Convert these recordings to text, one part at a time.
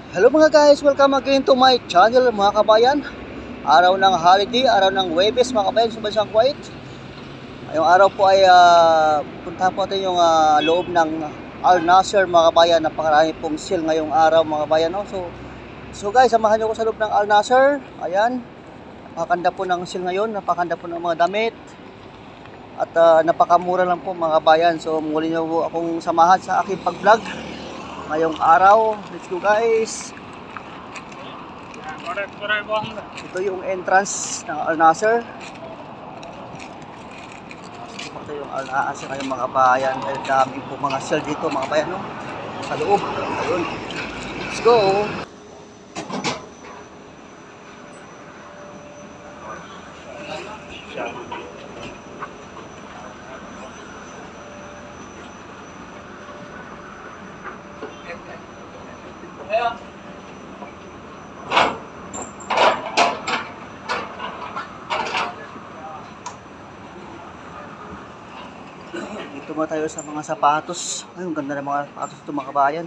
Hello mga guys, welcome again to my channel mga kabayan. Araw ng holiday, araw ng Huwebes mga kabayan sa bansang Kuwait. Ngayong araw po ay punta po natin yung loob ng Al Nasser mga kabayan. Napakarami pong sale ngayong araw mga kabayan. No? So guys, samahan nyo ko sa loob ng Al Nasser. Ayan, napakanda po ng sale ngayon, napakanda po ng mga damit. At napakamura lang po mga kabayan. So muli nyo po akong samahan sa aking pag-vlog ngayong araw. Let's go guys. Ito yung entrance ng Al Nasser. Ito yung Al Nasser ngayong mga kabayan. Dahil dami po mga sale dito mga kabayan, no? Sa loob. Ayun. Let's go. Dito muna tayo sa mga sapatos. Ay, ang ganda ng mga sapatos ito mga kabayan.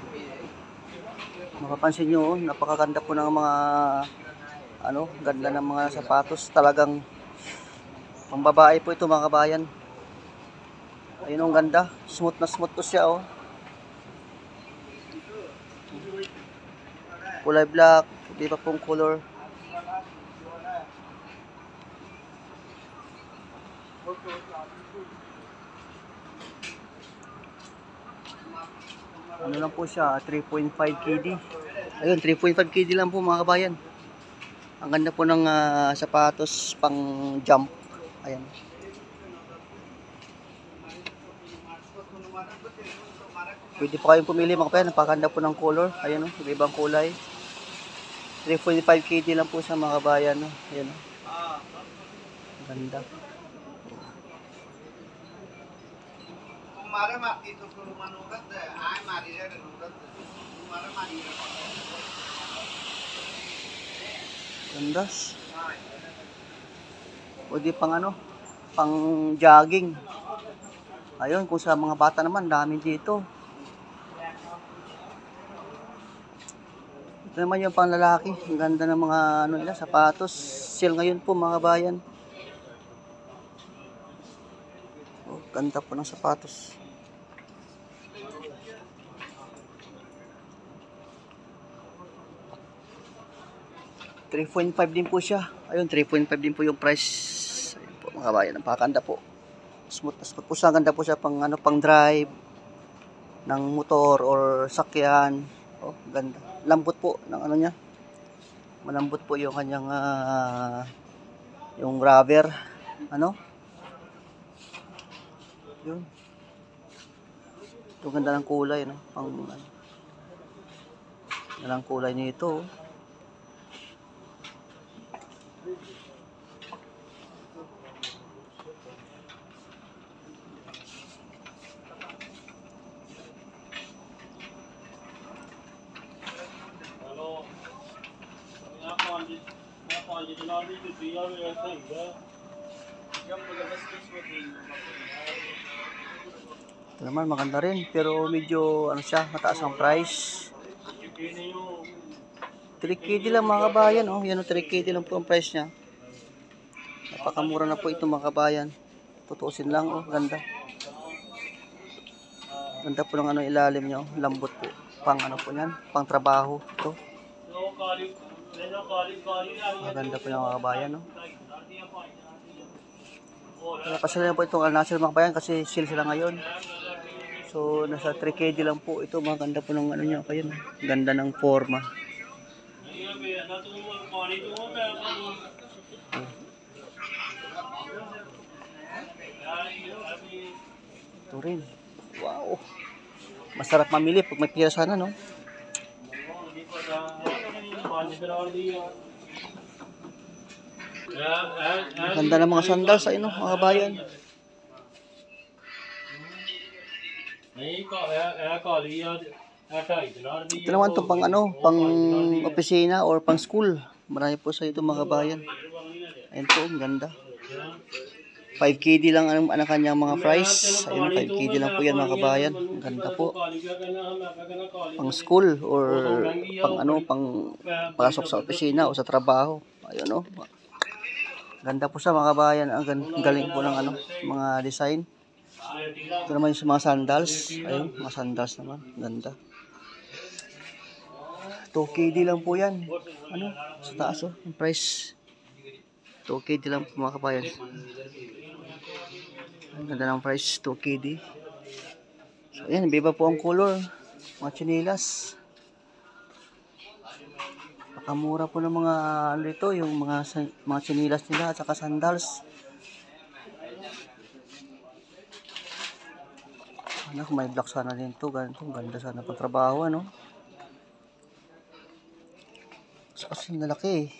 Mapapansin nyo, napakaganda po ng mga ganda ng mga sapatos. Talagang pambabae po ito mga kabayan. Ayun ang ganda. Smooth na smooth to siya, oh. Kulay black, hindi pa pong color. Ano lang po siya, 3.5 KD. Ayun, 3.5 KD lang po mga kabayan. Ang ganda po ng sapatos pang jump. Ayan. Pwede pa kayong pumili mga kabayan. Napakaganda po ng color. Ayan, oh, ibang kulay. 3.5 KD lang po sa mga kabayan. Oh. Ayan. Oh. Ganda. Gandas. O di pang pang jogging. Ayun, kung sa mga bata naman, dami dito. Ito naman yung pang lalaki. Ang ganda ng mga nila, sapatos. Sale ngayon po mga bayan. Oh, ganda po ng sapatos. $3.5 din po siya. Ayun, 3.5 din po yung price. Ayun po mga bayan, napakaganda po. Smooth po siya, ganda po siya pang pang drive ng motor or sakyan. Oh, ganda. Lambot po ng niya. Malambot po yung kanyang yung rubber. Yun. Ito ganda ng kulay, no? Pang ganda ng kulay nito. Ito naman maganda rin, pero medyo siya, mataas ang price. 3KD lang mga kabayan, oh. Yan, 3KD lang po ang price niya. Napakamura na po ito mga kabayan. Tutuusin lang, oh, ganda. Ganda po ng ilalim niya, oh. Lambot po. Pang po yan, pang trabaho. Ito. Maganda po yung mga kabayan, no? Pasala na po itong Al Nasser mga kabayan kasi sale sila ngayon. So nasa 3KD lang po ito. Maganda po ng niya kayo, no? Ganda ng forma. Ito rin. Wow. Masarap mamili pag may pira sana, no? Ganda ng mga sandals ay mga bayan. Ito naman to pang pang opisina or pang school. Marami po sa ito mga bayan. Ayun po, ang ganda. 5KD lang ang kanyang mga price. Ayun, 5KD lang po yan mga kabayan. Ang ganda po. Pang school or pang pasok sa opisina o sa trabaho. Ayun, ganda po sa mga kabayan. Ang galing po ng mga design. Ito naman yung mga sandals. Ayun, mga sandals naman. Ganda. 2KD lang po yan. Sa taas yung price. 2KD lang po mga kabayan. Ang ganda ng price, 2KD. So ayan, iba po ang color. Mga chinilas. Pakamura po ng mga ito, yung mga chinilas nila at saka sandals. Kung may black sana din to, ganito, ganda sana pang trabaho, Kasi nalaki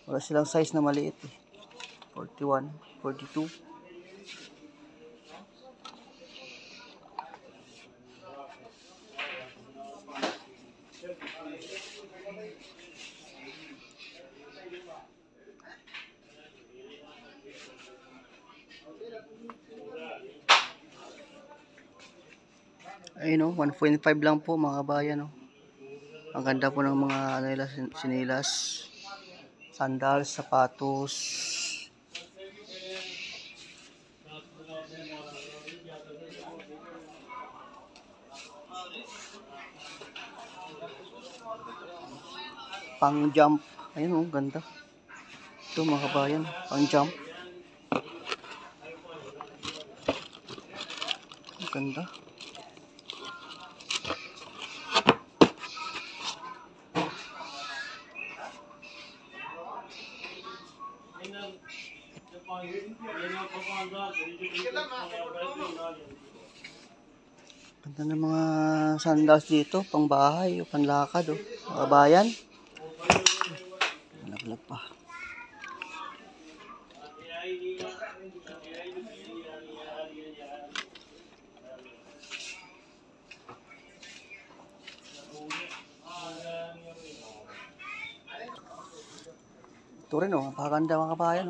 Wala silang size na maliit 41, 42. Ayun 1.5 lang po mga kabayan Ang ganda po ng mga sinilas, sandals, sapatos. Pang jump. Ayun ganda. Ito mga kabayan, pang jump. Ang ganda. Ganda ng mga sandals dito, pang bahay o panlakad mga kabayan. Naglag pa. Ito rin napakaganda mga kabayan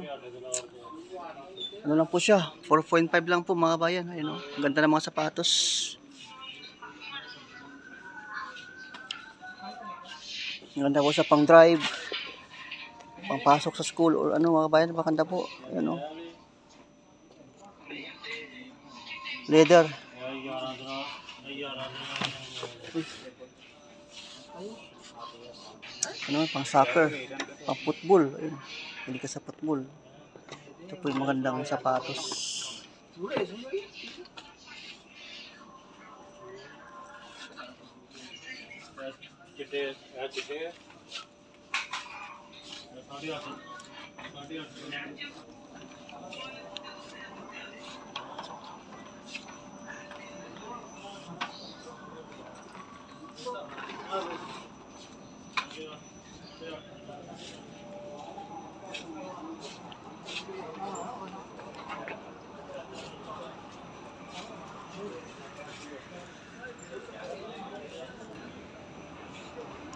Ano lang po siya, 4.5 lang po mga kabayan. Ayun ang ganda ng mga sapatos. Ang ganda po sa pang drive, pang pasok sa school or mga kabayan, maganda po. Ayun leather. Pang soccer, pang football. Ayun, hindi ka sa football. Ito po yung magandang sapatos.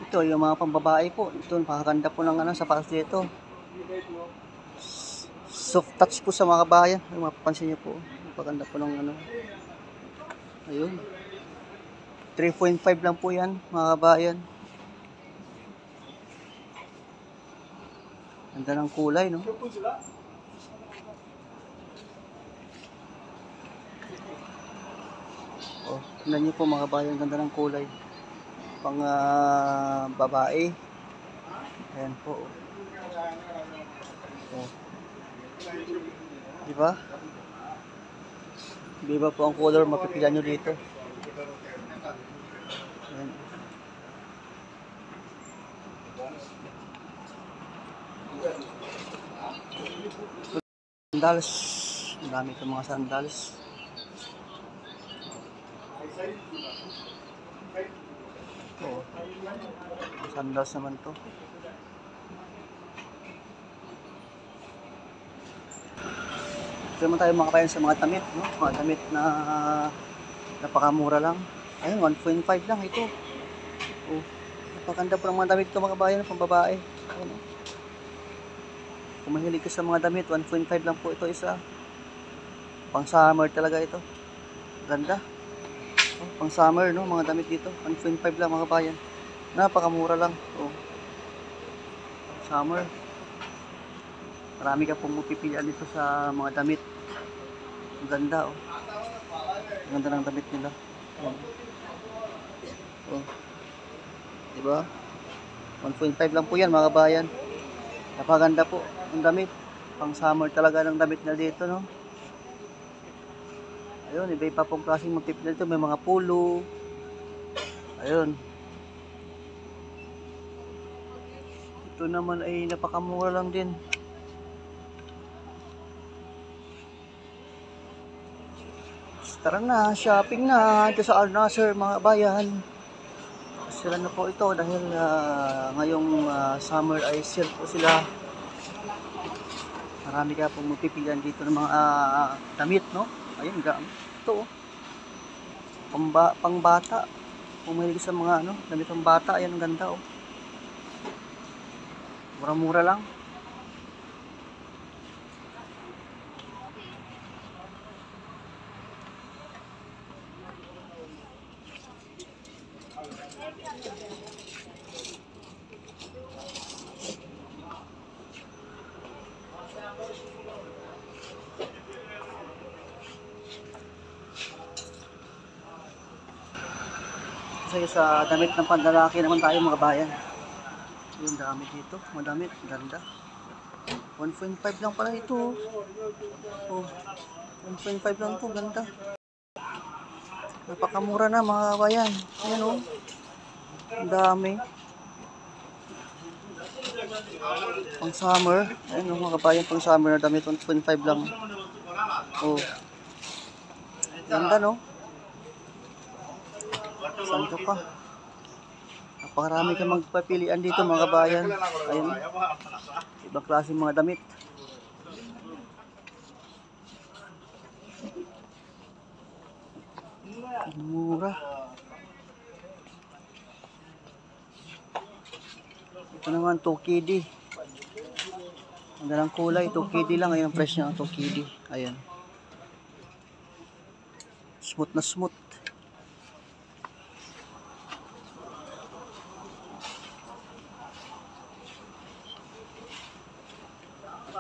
Ito yung mga pambabae po. Ito napakaganda po ng sapatos dito. Soft touch po sa mga kabayan. Mapapansin niyo po. Napakaganda po ng Ayun. 3.5 lang po yan mga kabayan. Ganda ng kulay tingnan niyo po mga kabayan, ganda ng kulay. Pang babae. Ayan po. Diba? Diba po ang color, mapipila nyo dito. Ayan. Sandals. Ang dami itong mga sandals. Sandals naman to. Ito naman tayo makapayan sa mga damit, mga damit na napakamura lang. Ayun, 1.5 lang ito. Napakanda po ng mga damit ito mga kabayan, pang babae. Ayun, Kung mahilig ka sa mga damit, 1.5 lang po ito isa. Pang summer talaga ito. Ganda. Oh, pang summer, no? Mga damit dito. 1.5 lang mga kabayan. Napakamura lang. Oh. Summer. Marami ka pong mapipilian dito sa mga damit. Ang ganda, oh. Ang ganda ng damit nila. Oh. Oh. Diba? 1.5 lang po yan mga kabayan. Napaganda po ang damit. Pang summer talaga ng damit na dito, no? Ayun, iba-iba pong klaseng mapipili dito. May mga polo. Ayun. Ito naman ay napakamura lang din. Tara na, shopping na. Ito sa Al-Nasser mga bayan. Sila na po ito dahil ngayong summer ay sale po sila. Marami ka pong mapipilian dito ng mga damit, no? Ayun, ito oh. Pangbata. Kung mahilig sa mga damit ng bata, ayan ang ganda oh. Mura-mura lang. Kasi sa damit ng panlalaki naman tayo mga bayan. Yung dami dito, madamit, ganda. 1.5 lang pala ito. Oh, 1.5 lang ito, ganda. Napakamura na mga bayan. Ayan oh. Ang dami. Pang summer. Ayan oh mga bayan, pang summer na damit, 1.5 lang. Oh. Ganda no? Saan ka pa? Napakarami ka magpapilian dito mga kabayan. Ayun. Ibang klaseng mga damit. Mura. Ito naman 2KD. Ang dalang kulay 2KD lang. Ayun ang price niya 2KD. Ayun. Smooth na smooth.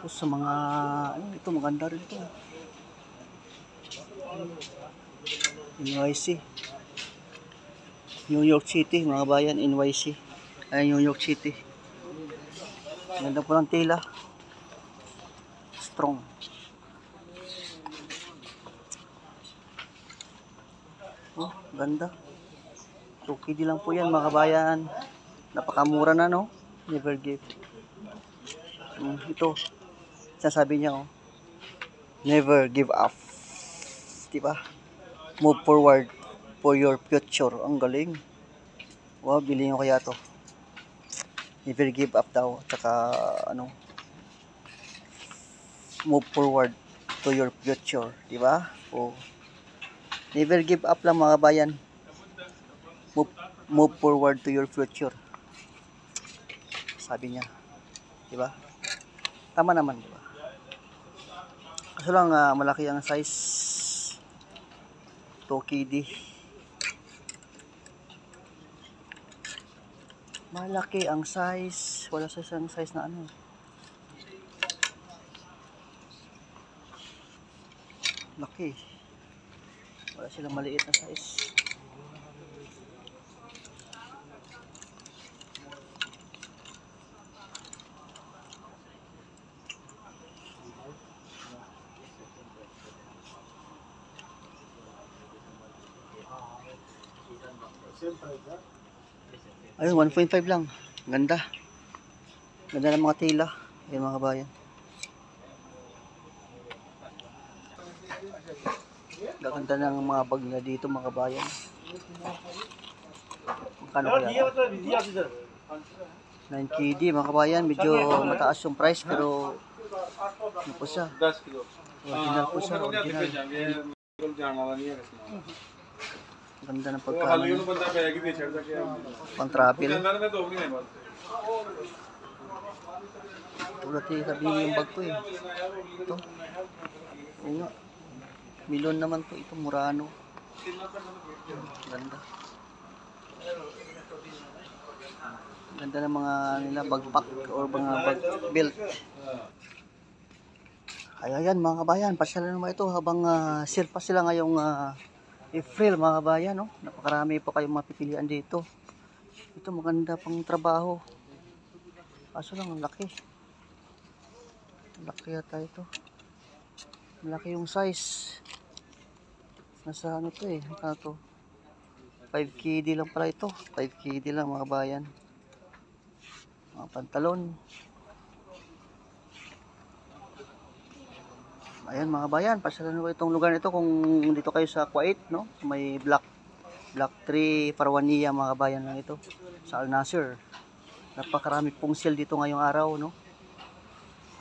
Sa mga ito maganda rin ito. NYC, New York City mga bayan. NYC ay New York City. Ganda po ng tela, strong. Oh, ganda. 2KD lang po yan mga bayan. Napakamura na no. Never give. Ito sasabi niya oh, never give up, diba? Move forward for your future. Ang galing. Wow, bilhin nyo kaya to. Never give up daw. Tsaka move forward to your future, diba? Oh, never give up lang mga bayan. Move forward to your future, sabi niya, diba? Tama naman, diba? Kaso lang malaki ang size. 2KD. Malaki ang size. Wala sa isang size na laki. Wala silang maliit na size. Ayun, 1.5 lang. Ganda. Ganda ng mga tela. Ayun mga kabayan. Gaganda ng mga bag na dito mga kabayan. Magkano kaya? 9KD mga kabayan. Medyo mataas yung price pero ano po siya? Original po siya. Original. Ganda ng pagkano. Pang travel. Tulad sabihin yung bag ko eh. Ito. Oo nga. Milon naman to. Ito Murano. Ganda. Ganda ng mga nila backpack or mga bag belt. Ayan mga kabayan, pasyalan naman ito habang sale pa sila ngayong April mga kabayan. No? Napakarami po kayong mapipilian dito. Ito maganda pang trabaho. Kaso lang ang laki. Laki yata ito. Malaki yung size. Nasa ano to eh. Nasa to. 5KD lang pala ito. 5KD lang mga kabayan. Mga pantalon. Ayan mga kabayan, pasyalan nyo itong lugar nito kung dito kayo sa Kuwait, no? May Block 3 Parwania mga kabayan lang ito. Sa Al Nasir. Napakarami pong sale dito ngayong araw, no?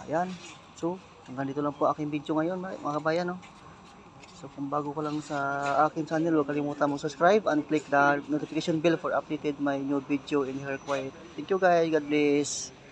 Ayan. So, hanggang dito lang po aking video ngayon mga kabayan, no? So, kung bago ka lang sa aking channel, huwag kalimutan mong subscribe and click the notification bell for updated my new video in here Kuwait. Thank you guys. God bless.